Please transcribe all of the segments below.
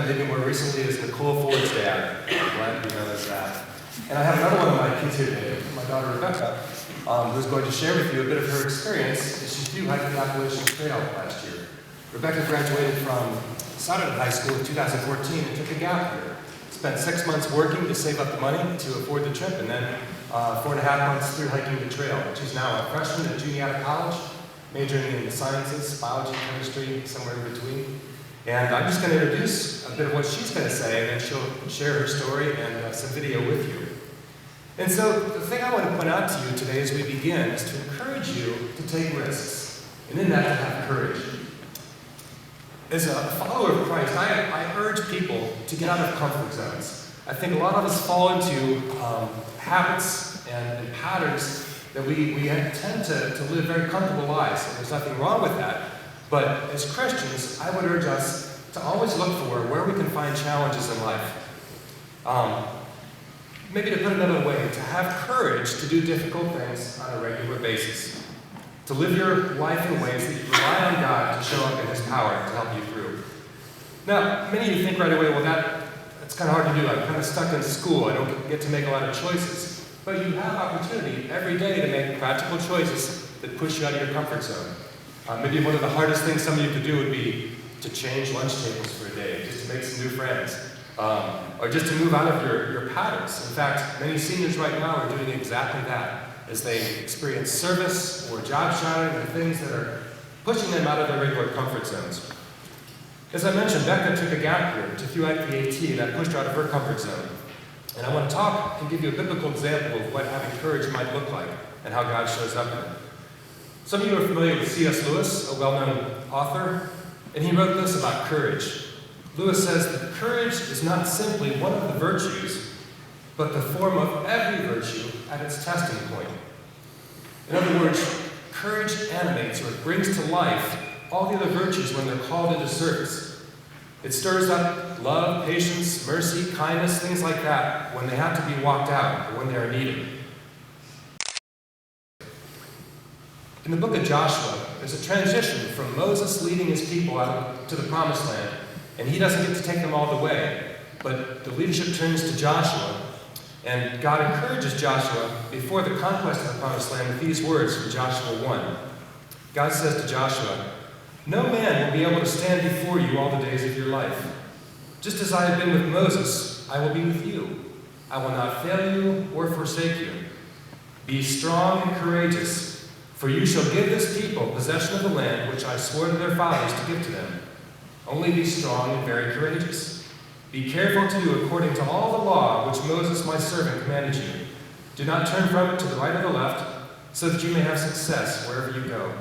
met maybe more recently as Nicole Ford's dad. I'm glad you know as that. And I have another one of my kids here today, my daughter Bekah, who's going to share with you a bit of her experience as she flew hiking the Appalachian Trail last year. Rebecca graduated from Southern High School in 2014 and took a gap year. Spent 6 months working to save up the money to afford the trip, and then 4.5 months through hiking the trail. She's now a freshman at junior out of college, majoring in the sciences, biology, chemistry, somewhere in between. And I'm just going to introduce a bit of what she's going to say, and then she'll share her story and some video with you. And so the thing I want to point out to you today as we begin is to encourage you to take risks, and in that to have courage. As a follower of Christ, I urge people to get out of comfort zones. I think a lot of us fall into habits and patterns that we tend to live very comfortable lives, and there's nothing wrong with that. But as Christians, I would urge us to always look for where we can find challenges in life. Maybe to put it another way, to have courage to do difficult things on a regular basis. To live your life in ways that you rely on God to show up in His power to help you through. Now, many of you think right away, well, that's kind of hard to do. I'm kind of stuck in school. I don't get to make a lot of choices. But you have opportunity every day to make practical choices that push you out of your comfort zone. Maybe one of the hardest things some of you could do would be to change lunch tables for a day, just to make some new friends, or just to move out of your patterns. In fact, many seniors right now are doing exactly that as they experience service or job shadowing and things that are pushing them out of their regular comfort zones. As I mentioned, Bekah took a gap year to throughout the AT, and that pushed her out of her comfort zone. And I want to talk and give you a biblical example of what having courage might look like and how God shows up in it. Some of you are familiar with C.S. Lewis, a well-known author, and he wrote this about courage. Lewis says that courage is not simply one of the virtues, but the form of every virtue at its testing point. In other words, courage animates or it brings to life all the other virtues when they're called into service. It stirs up love, patience, mercy, kindness, things like that when they have to be walked out or when they are needed. In the book of Joshua, there's a transition from Moses leading his people out to the promised land, and he doesn't get to take them all the way, but the leadership turns to Joshua, and God encourages Joshua before the conquest of the promised land with these words from Joshua 1. God says to Joshua, "No man will be able to stand before you all the days of your life. Just as I have been with Moses, I will be with you. I will not fail you or forsake you. Be strong and courageous, for you shall give this people possession of the land which I swore to their fathers to give to them. Only be strong and very courageous. Be careful to do according to all the law which Moses my servant commanded you. Do not turn from it to the right or the left, so that you may have success wherever you go.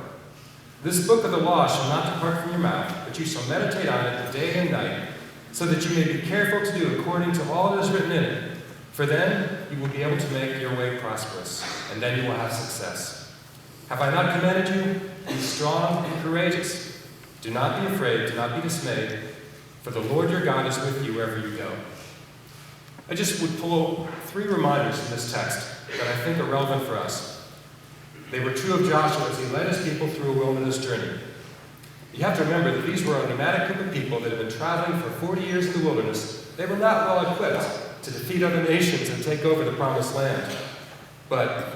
This book of the law shall not depart from your mouth, but you shall meditate on it day and night, so that you may be careful to do according to all that is written in it. For then you will be able to make your way prosperous, and then you will have success. Have I not commanded you? Be strong and courageous. Do not be afraid, do not be dismayed, for the Lord your God is with you wherever you go." I just would pull 3 reminders from this text that I think are relevant for us. They were true of Joshua as he led his people through a wilderness journey. You have to remember that these were a nomadic group of people that had been traveling for 40 years in the wilderness. They were not well equipped to defeat other nations and take over the promised land. But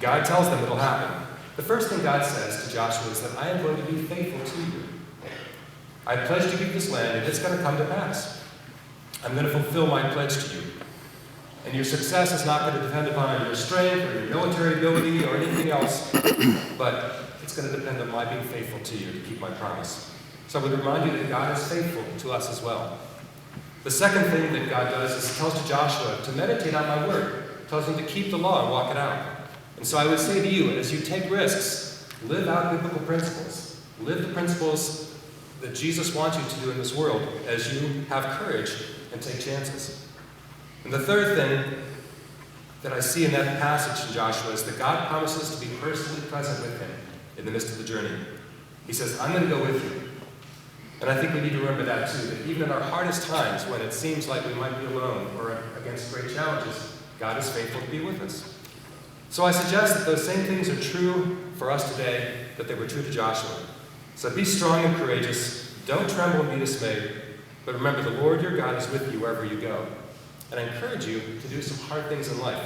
God tells them it'll happen. The first thing God says to Joshua is that I am going to be faithful to you. I pledge to give you this land, and it's going to come to pass. I'm going to fulfill my pledge to you. And your success is not going to depend upon your strength or your military ability or anything else, but it's going to depend on my being faithful to you to keep my promise. So I would remind you that God is faithful to us as well. The second thing that God does is He tells to Joshua to meditate on my word. He tells him to keep the law and walk it out. And so I would say to you, as you take risks, live out biblical principles. Live the principles that Jesus wants you to do in this world as you have courage and take chances. And the third thing that I see in that passage in Joshua is that God promises to be personally present with him in the midst of the journey. He says, I'm going to go with you. And I think we need to remember that too, that even in our hardest times, when it seems like we might be alone or against great challenges, God is faithful to be with us. So I suggest that those same things are true for us today that they were true to Joshua. So be strong and courageous. Don't tremble and be dismayed. But remember, the Lord your God is with you wherever you go. And I encourage you to do some hard things in life.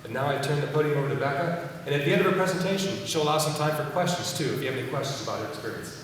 And now I turn the podium over to Bekah, and at the end of her presentation, she'll allow some time for questions too, if you have any questions about her experience.